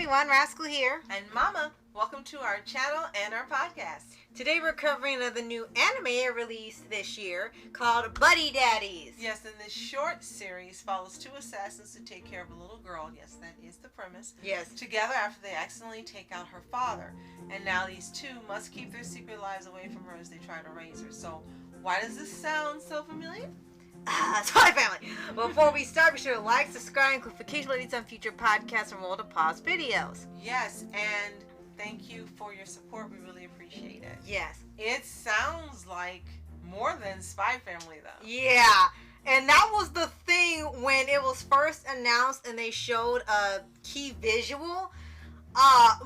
everyone, Rascal here. And Mama, welcome to our channel and our podcast. Today we're covering the new anime released this year called Buddy Daddies. Yes, and this short series follows two assassins who take care of a little girl. Yes, that is the premise. Yes. Together after they accidentally take out her father. And now these two must keep their secret lives away from her as they try to raise her. So why does this sound so familiar? Spy Family. Before we start, be sure to like, subscribe, and click notifications on future podcasts and roll to pause videos. Yes, and thank you for your support. We really appreciate it. Yes. It sounds like more than Spy Family, though. Yeah. And that was the thing when it was first announced and they showed a key visual.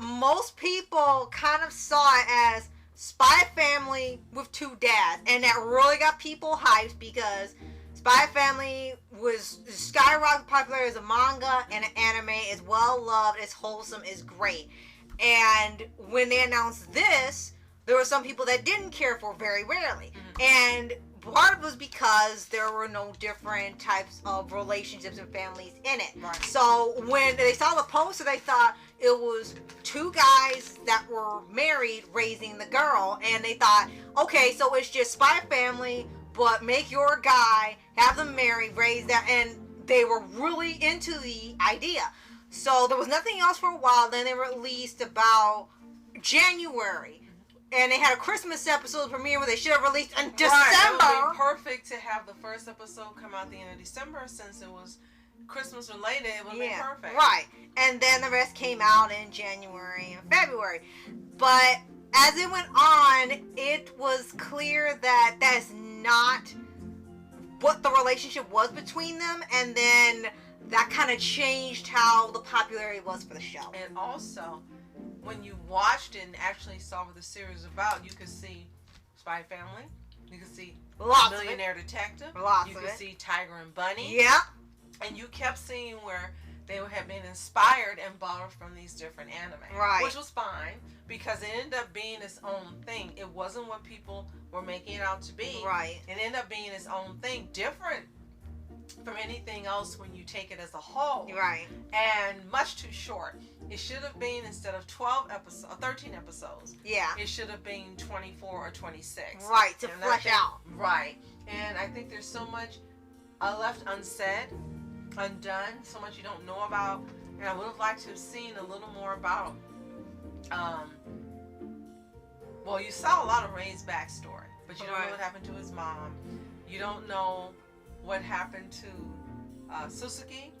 Most people kind of saw it as Spy Family with two dads. And that really got people hyped because Spy Family was skyrocketed popular as a manga and an anime. It's well loved, it's wholesome, it's great. And when they announced this, there were some people that didn't care for it very rarely. Mm-hmm. And part of it was because there were no different types of relationships and families in it. Right. So when they saw the poster, they thought it was two guys that were married raising the girl. And they thought, okay, so it's just Spy Family, but make your guy, have them married, raise that. And they were really into the idea. So there was nothing else for a while. Then they released about January. And they had a Christmas episode premiere where they should have released in December. Right, it would be perfect to have the first episode come out at the end of December since it was Christmas related. It would be perfect. Right. And then the rest came out in January and February. But as it went on, it was clear that that's not what the relationship was between them. And then that kind of changed how the popularity was for the show. And also, when you watched it and actually saw what the series was about, you could see Spy Family, you could see Millionaire Detective, you could see Tiger and Bunny. Yeah. And you kept seeing where they had been inspired and borrowed from these different anime. Right. Which was fine, because it ended up being its own thing. It wasn't what people were making it out to be. Right. It ended up being its own thing, different from anything else when you take it as a whole. Right. And much too short. It should have been, instead of 13 episodes. Yeah. It should have been 24 or 26. Right, to flesh out. Right. And I think there's so much left unsaid, undone, so much you don't know about. And I would have liked to have seen a little more about, well, you saw a lot of Ray's backstory, but you don't know what happened to his mom. You don't know what happened to Suzuki.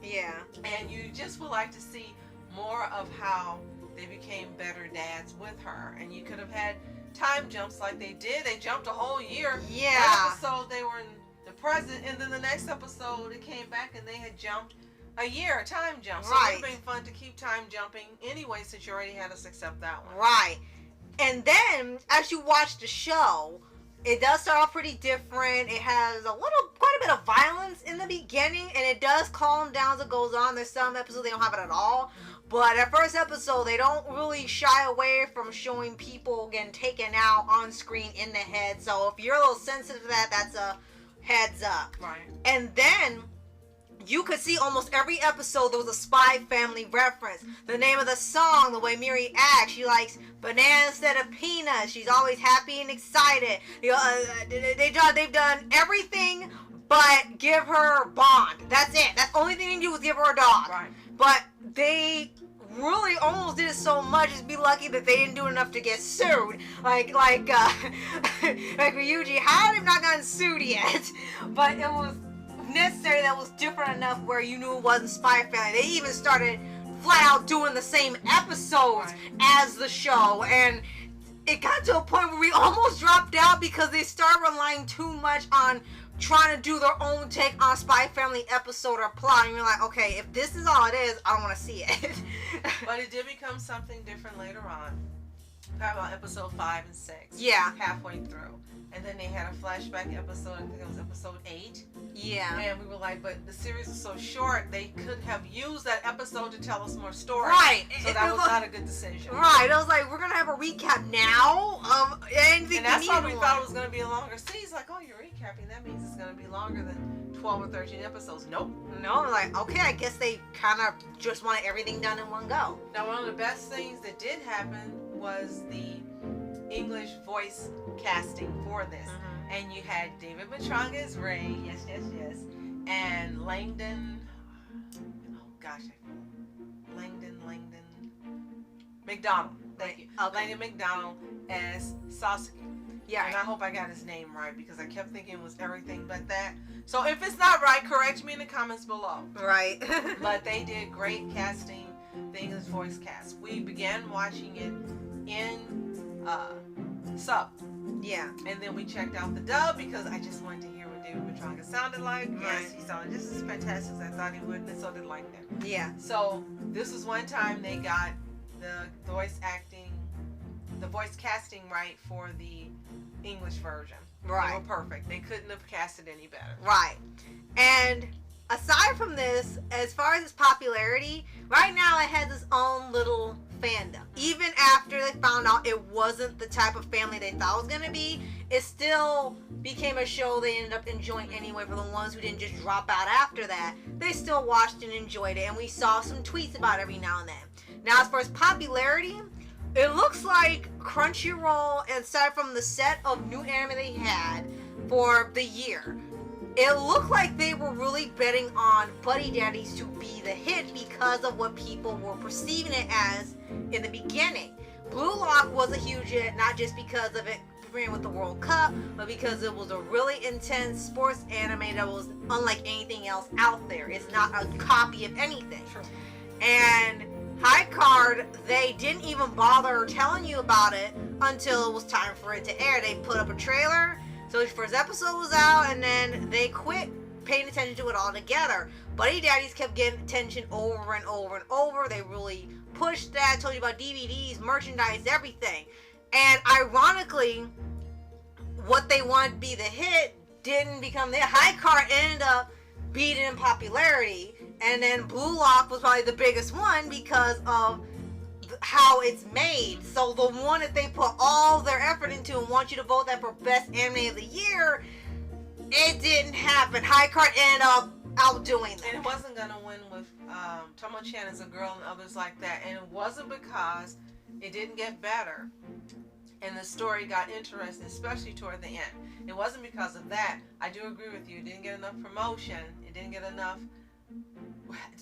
Yeah. And you just would like to see more of how they became better dads with her. And you could have had time jumps like they did. They jumped a whole year. Yeah. One episode they were in the present, and then the next episode it came back and they had jumped a year, a time jump. So it would have been fun to keep time jumping anyway, since you already had us accept that one. Right. And then, as you watch the show, it does start off pretty different. It has quite a bit of violence in the beginning, and it does calm down as it goes on. There's some episodes they don't have it at all. But that first episode, they don't really shy away from showing people getting taken out on screen in the head. So if you're a little sensitive to that, that's a heads up. Right. And then you could see almost every episode there was a Spy Family reference. The name of the song, the way Miri acts, she likes bananas instead of peanuts. She's always happy and excited. You know, they've done everything but give her Bond. That's it. That's the only thing they do is give her a dog. Right. But they really almost did so much. Just be lucky that they didn't do enough to get sued. Like Ryuji, how they've not gotten sued yet? But it was necessary that was different enough where you knew it wasn't Spy Family. They even started flat out doing the same episodes as the show, and it got to a point where we almost dropped out because they started relying too much on trying to do their own take on Spy Family episode or plot, and you're like, okay, if this is all it is, I don't want to see it. But it did become something different later on. about episode 5 and 6. Yeah. Halfway through. And then they had a flashback episode, I think it was episode 8. Yeah. And we were like, but the series is so short, they could have used that episode to tell us more stories. Right. So that was not a good decision. Right. I was like, we're going to have a recap now of anything. And that's why we thought it was going to be a longer season. Like, oh, you're recapping. That means it's going to be longer than 12 or 13 episodes. Nope. No, like, okay, I guess they kind of just wanted everything done in one go. Now, one of the best things that did happen was the English voice casting for this. Mm-hmm. And you had David Matranga as Ray, yes, and Langdon, Langdon McDonald, thank you. Okay. Langdon McDonald as Sasuke. Yeah. And I hope I got his name right because I kept thinking it was everything but that. So if it's not right, correct me in the comments below. Right. But they did great casting, the English voice cast. We began watching it in sub. Yeah. And then we checked out the dub because I just wanted to hear what David Matranga sounded like. Right. Yes, he sounded just as fantastic as I thought he would, and so did Langdon. Yeah. So this was one time they got the voice casting right for the English version. Right. They were perfect. They couldn't have casted any better. Right. And aside from this, as far as its popularity, right now it has its own little fandom. Even after they found out it wasn't the type of family they thought it was going to be, it still became a show they ended up enjoying anyway. For the ones who didn't just drop out after that, they still watched and enjoyed it, and we saw some tweets about it every now and then. Now, as far as popularity, it looks like Crunchyroll, aside from the set of new anime they had for the year, it looked like they were really betting on Buddy Daddies to be the hit because of what people were perceiving it as in the beginning. Blue Lock was a huge hit, not just because of it premiering with the World Cup, but because it was a really intense sports anime that was unlike anything else out there. It's not a copy of anything. Sure. And High Card, they didn't even bother telling you about it until it was time for it to air. They put up a trailer, so the first episode was out, and then they quit paying attention to it altogether. Buddy Daddies kept getting attention over and over and over. They really pushed that, told you about DVDs, merchandise, everything. And ironically, what they wanted to be the hit didn't become the High Card ended up beating in popularity. And then Blue Lock was probably the biggest one because of how it's made. So the one that they put all their effort into and want you to vote that for best anime of the year, it didn't happen. High Card ended up outdoing them. And it wasn't going to win with Tomo-chan as a girl and others like that. And it wasn't because it didn't get better and the story got interesting, especially toward the end. It wasn't because of that. I do agree with you. It didn't get enough promotion. It didn't get enough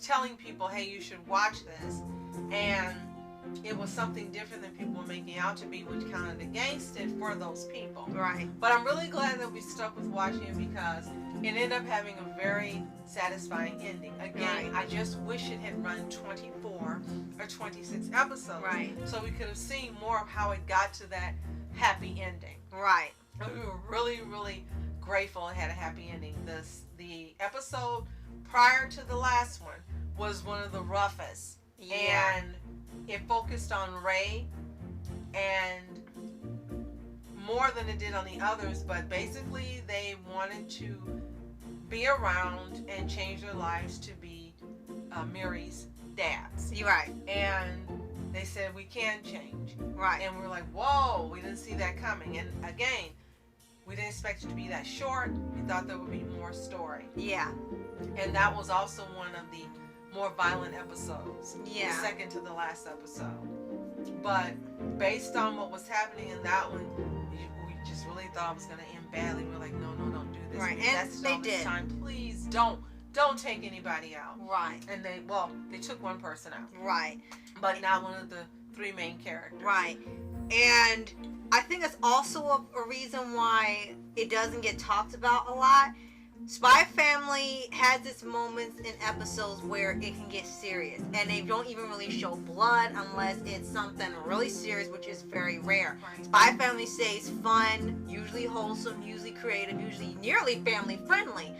telling people, hey, you should watch this. And it was something different than people were making out to be, which counted against it for those people. Right. But I'm really glad that we stuck with watching it because it ended up having a very satisfying ending. Again, I just wish it had run 24 or 26 episodes. Right. So we could have seen more of how it got to that happy ending. Right. And we were really, really grateful it had a happy ending. The episode prior to the last one was one of the roughest. Yeah. And it focused on Ray and more than it did on the others, but basically they wanted to be around and change their lives to be Miri's dads. You're right. And they said, we can change. Right. And we're like, whoa, we didn't see that coming. And again, we didn't expect it to be that short. We thought there would be more story. Yeah. And that was also one of the more violent episodes. Yeah. The second to the last episode. But based on what was happening in that one, we just really thought it was going to end badly. We were like, no, don't do this. Right. And they did. Time. Please don't take anybody out. Right. And they took one person out. Right. But not one of the three main characters. Right. And I think that's also a reason why it doesn't get talked about a lot. Spy Family has its moments in episodes where it can get serious, and they don't even really show blood unless it's something really serious, which is very rare. Right. Spy Family stays fun, usually wholesome, usually creative, usually nearly family friendly.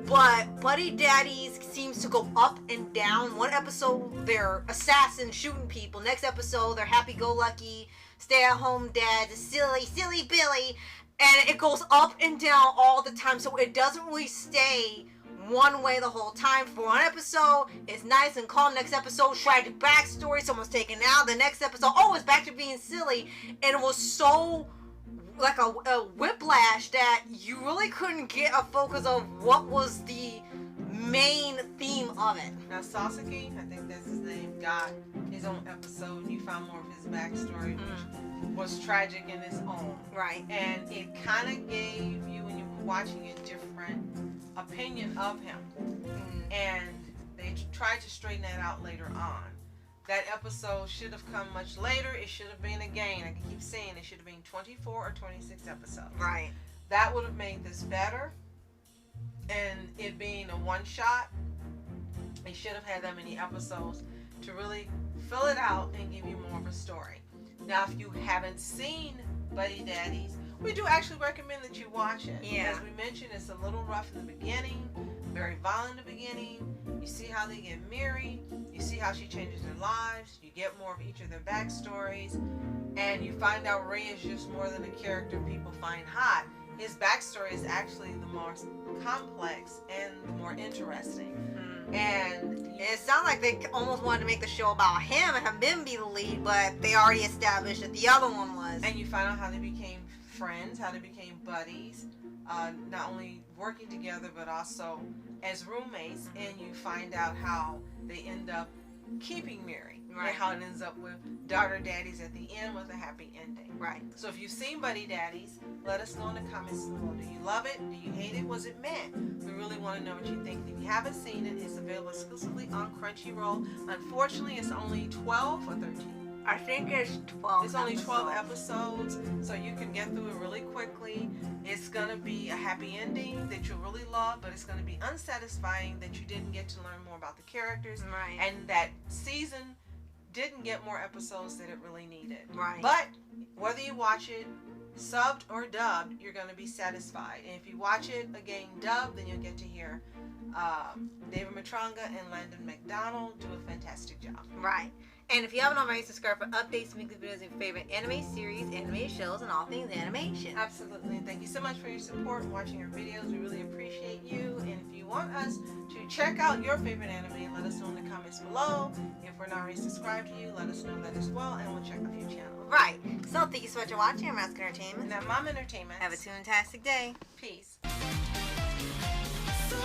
But Buddy Daddies seems to go up and down. One episode they're assassins shooting people. Next episode they're happy-go-lucky stay-at-home dad, the silly Billy, and it goes up and down all the time, so it doesn't really stay one way the whole time. For one episode, it's nice and calm. Next episode, tragic backstory, someone's taken out. The next episode, oh, it's back to being silly, and it was so like a whiplash that you really couldn't get a focus of what was the main theme of it. Now Sasuke, I think that's his name, got his own episode, and you found more of his backstory, which was tragic in its own. Right. And it kind of gave you, when you were watching it, different opinion of him. And they tried to straighten that out later on. That episode should have come much later. It should have been, again, I can keep saying it should have been 24 or 26 episodes. Right. That would have made this better. And it being a one-shot, it should have had that many episodes to really fill it out and give you more of a story. Now, if you haven't seen Buddy Daddies, we do actually recommend that you watch it. Yeah. As we mentioned, it's a little rough in the beginning, very violent in the beginning. You see how they get married. You see how she changes their lives. You get more of each of their backstories. And you find out Ray is just more than a character people find hot. His backstory is actually the more complex and the more interesting. And it sounds like they almost wanted to make the show about him and have him be the lead, but they already established that the other one was. And you find out how they became friends, how they became buddies, not only working together but also as roommates. And you find out how they end up keeping married. Right. And how it ends up with daughter daddies at the end with a happy ending. Right. So if you've seen Buddy Daddies, let us know in the comments below. Do you love it? Do you hate it? Was it meant? We really want to know what you think. If you haven't seen it, it's available exclusively on Crunchyroll. Unfortunately, it's only 12 or 13. I think it's 12. It's only 12 episodes, so you can get through it really quickly. It's going to be a happy ending that you'll really love, but it's going to be unsatisfying that you didn't get to learn more about the characters. Right. And that season didn't get more episodes that it really needed. Right. But whether you watch it subbed or dubbed, you're going to be satisfied. And if you watch it again dubbed, then you'll get to hear David Matranga and Landon McDonald do a fantastic job. Right. And if you haven't already, subscribe for updates, weekly videos, and your favorite anime series, animated shows, and all things animation. Absolutely. And thank you so much for your support and watching our videos. We really appreciate you. And if you want us to check out your favorite anime, let us know in the comments below. If we're not already subscribed to you, let us know that as well, and we'll check out your channel. Right. So thank you so much for watching. I'm Mask Entertainment. And I'm Mom Entertainment. Have a fantastic day. Peace. So